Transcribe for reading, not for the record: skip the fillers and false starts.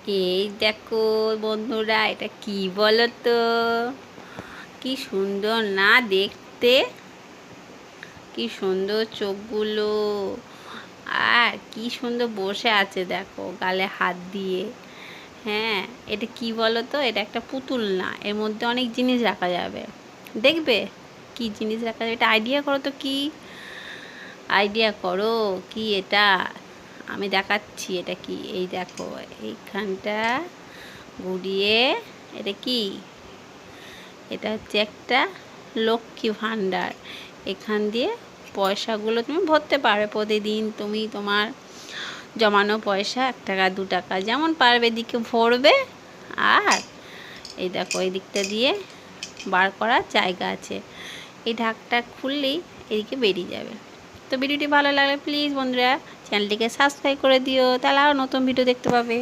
এই দেখো বন্ধুরা, এটা কি বলো তো? কি সুন্দর না দেখতে, কি সুন্দর চোখগুলো, আর কি সুন্দর বসে আছে দেখো গালে হাত দিয়ে। হ্যাঁ, এটা কি বলো তো? এটা একটা পুতুল না, এর মধ্যে অনেক জিনিস রাখা যাবে। দেখবে কি জিনিস রাখা যাবে? এটা আইডিয়া করো তো, কি আইডিয়া করো কি এটা? আমি দেখাচ্ছি এটা কি। এই দেখো এইখানটা ঘুরিয়ে, এটা কি? এটা হচ্ছে একটা লক্ষ্মী ভাণ্ডার। এখান দিয়ে পয়সাগুলো তুমি ভরতে পারবে প্রতিদিন। তুমি তোমার জমানো পয়সা 1 টাকা 2 টাকা যেমন পারবে দিকে ভরবে। আর এই দেখো এই দিকটা দিয়ে বার করার জায়গা আছে, এই ঢাকটা খুললেই এদিকে বেরিয়ে যাবে। তো ভিডিওটি ভালো লাগলে প্লিজ বন্ধুরা চ্যানেলটিকে সাবস্ক্রাইব করে দিও, তাহলে আরও নতুন ভিডিও দেখতে পাবে।